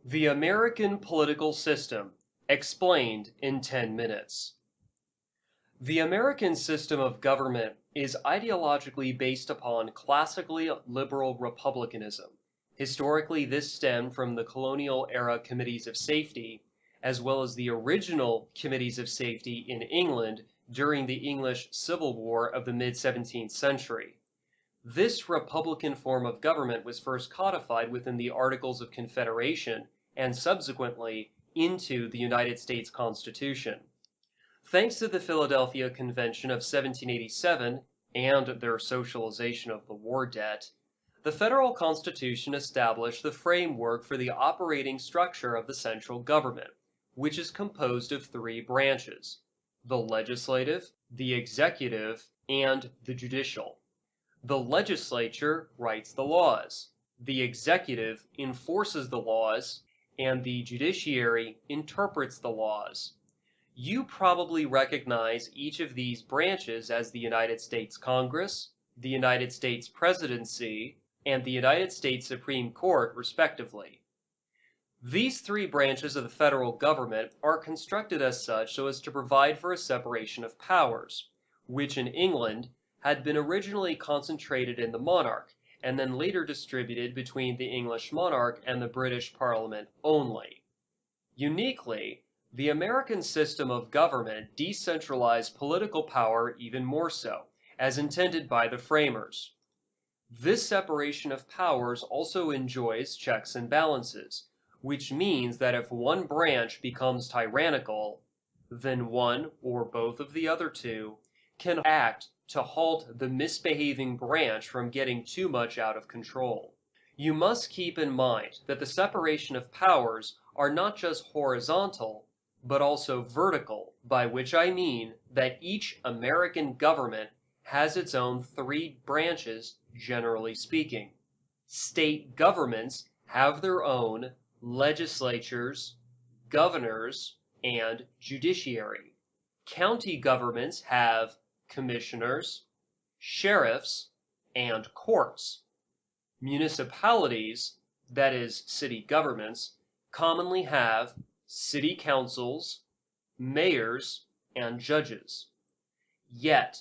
The American Political System, explained in 10 minutes. The American system of government is ideologically based upon classically liberal republicanism. Historically, this stemmed from the colonial era committees of safety, as well as the original committees of safety in England during the English Civil War of the mid-17th century. This republican form of government was first codified within the Articles of Confederation and subsequently into the United States Constitution. Thanks to the Philadelphia Convention of 1787 and their socialization of the war debt, the federal Constitution established the framework for the operating structure of the central government, which is composed of three branches: the legislative, the executive, and the judicial. The legislature writes the laws, the executive enforces the laws, and the judiciary interprets the laws. You probably recognize each of these branches as the United States Congress, the United States Presidency, and the United States Supreme Court, respectively. These three branches of the federal government are constructed as such so as to provide for a separation of powers, which in England had been originally concentrated in the monarch, and then later distributed between the English monarch and the British Parliament only. Uniquely, the American system of government decentralized political power even more so, as intended by the framers. This separation of powers also enjoys checks and balances, which means that if one branch becomes tyrannical, then one or both of the other two can act to halt the misbehaving branch from getting too much out of control. You must keep in mind that the separation of powers are not just horizontal, but also vertical, by which I mean that each American government has its own three branches, generally speaking. State governments have their own legislatures, governors, and judiciary. County governments have commissioners, sheriffs, and courts. Municipalities, that is, city governments, commonly have city councils, mayors, and judges. Yet,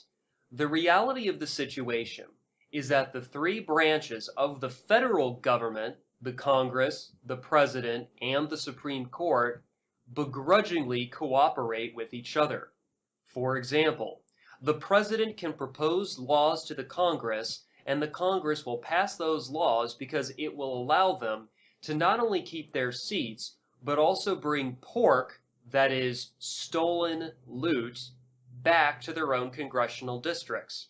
the reality of the situation is that the three branches of the federal government, the Congress, the President, and the Supreme Court, begrudgingly cooperate with each other. For example, the President can propose laws to the Congress, and the Congress will pass those laws because it will allow them to not only keep their seats, but also bring pork, that is, stolen loot, back to their own congressional districts.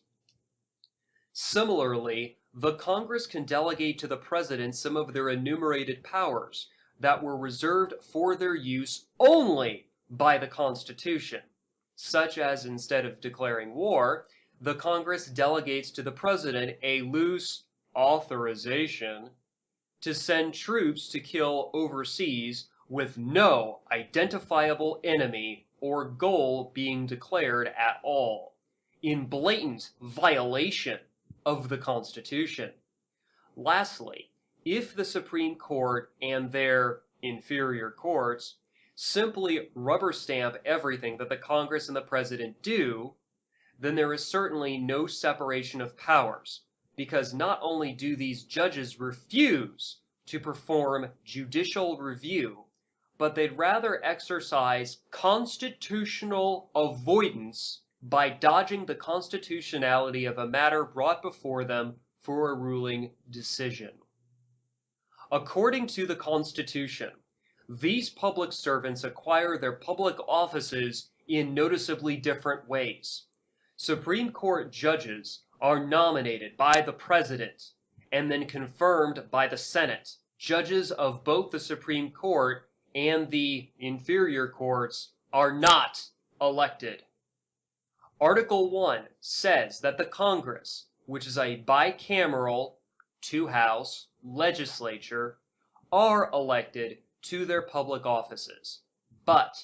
Similarly, the Congress can delegate to the President some of their enumerated powers that were reserved for their use only by the Constitution, such as instead of declaring war, the Congress delegates to the President a loose authorization to send troops to kill overseas with no identifiable enemy or goal being declared at all, in blatant violation of the Constitution. Lastly, if the Supreme Court and their inferior courts simply rubber stamp everything that the Congress and the President do, then there is certainly no separation of powers, because not only do these judges refuse to perform judicial review, but they'd rather exercise constitutional avoidance by dodging the constitutionality of a matter brought before them for a ruling decision. According to the Constitution, these public servants acquire their public offices in noticeably different ways. Supreme Court judges are nominated by the President and then confirmed by the Senate. Judges of both the Supreme Court and the inferior courts are not elected. Article 1 says that the Congress, which is a bicameral, two-house legislature, are elected to their public offices. But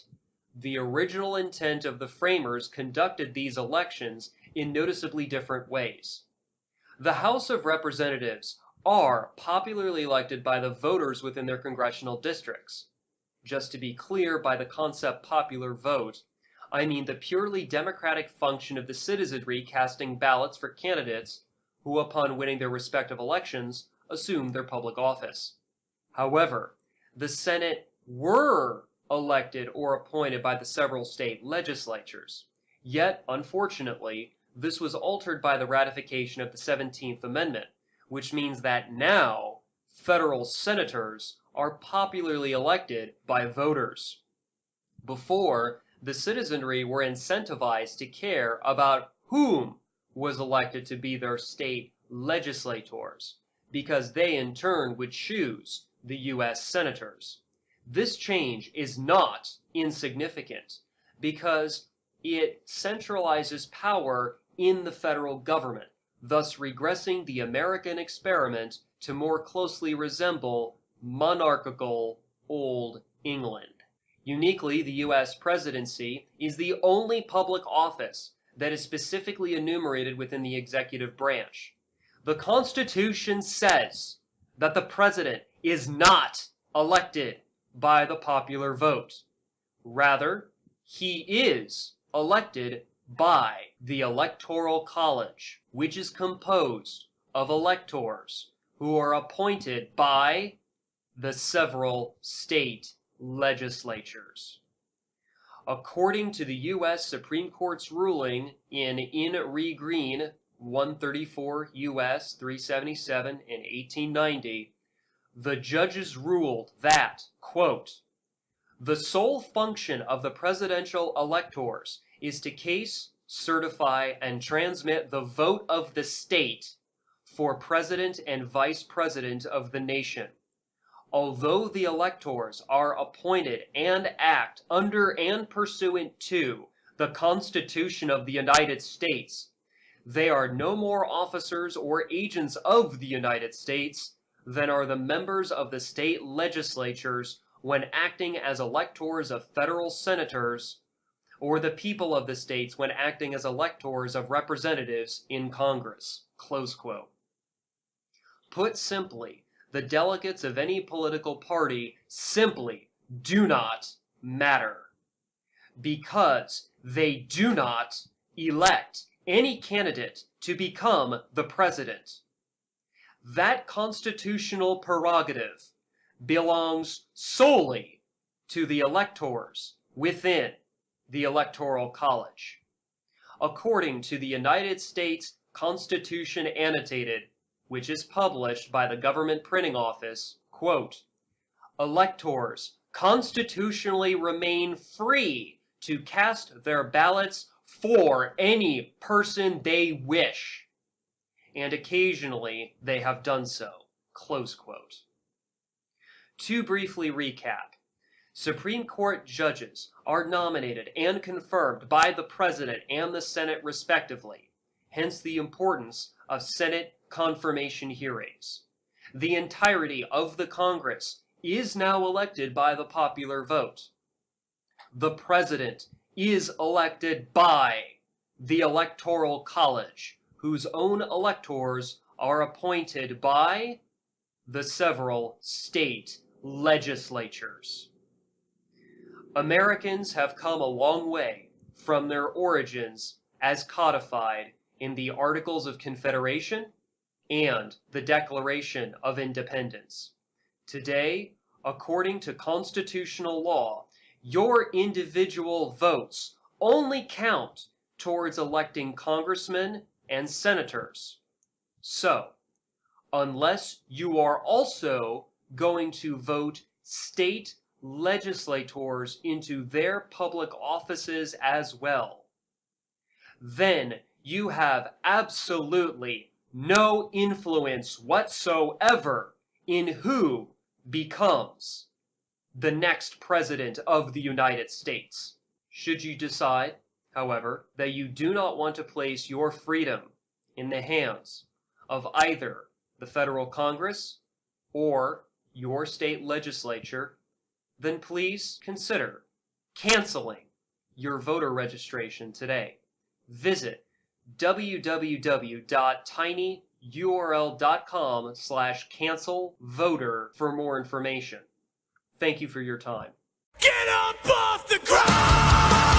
the original intent of the framers conducted these elections in noticeably different ways. The House of Representatives are popularly elected by the voters within their congressional districts. Just to be clear, by the concept popular vote, I mean the purely democratic function of the citizenry casting ballots for candidates who, upon winning their respective elections, assume their public office. However, the Senate were elected or appointed by the several state legislatures. Yet, unfortunately, this was altered by the ratification of the 17th Amendment, which means that now federal senators are popularly elected by voters. Before, the citizenry were incentivized to care about whom was elected to be their state legislators, because they in turn would choose the U.S. senators. This change is not insignificant because it centralizes power in the federal government, thus regressing the American experiment to more closely resemble monarchical Old England. Uniquely, the U.S. presidency is the only public office that is specifically enumerated within the executive branch. The Constitution says that the president is not elected by the popular vote. Rather, he is elected by the Electoral College, which is composed of electors who are appointed by the several state legislatures. According to the U.S. Supreme Court's ruling in re Green 134 U.S. 377 in 1890, the judges ruled that, quote, the sole function of the presidential electors is to case, certify, and transmit the vote of the state for president and vice president of the nation. Although the electors are appointed and act under and pursuant to the Constitution of the United States, they are no more officers or agents of the United States than are the members of the state legislatures when acting as electors of federal senators, or the people of the states when acting as electors of representatives in Congress. Close quote. Put simply, the delegates of any political party simply do not matter, because they do not elect any candidate to become the president. That constitutional prerogative belongs solely to the electors within the Electoral College. According to the United States Constitution Annotated, which is published by the Government Printing Office, quote, electors constitutionally remain free to cast their ballots for any person they wish, and occasionally they have done so, close quote. To briefly recap, Supreme Court judges are nominated and confirmed by the President and the Senate respectively, hence the importance of Senate confirmation hearings. The entirety of the Congress is now elected by the popular vote. The President is elected by the Electoral College, whose own electors are appointed by the several state legislatures. Americans have come a long way from their origins as codified in the Articles of Confederation and the Declaration of Independence. Today, according to constitutional law, your individual votes only count towards electing congressmen and senators. So, unless you are also going to vote state legislators into their public offices as well, then you have absolutely no influence whatsoever in who becomes the next president of the United States. Should you decide, however, that you do not want to place your freedom in the hands of either the federal Congress or your state legislature, then please consider canceling your voter registration today. Visit www.tinyurl.com url.com/cancelvoter for more information. Thank you for your time. Get up off the ground!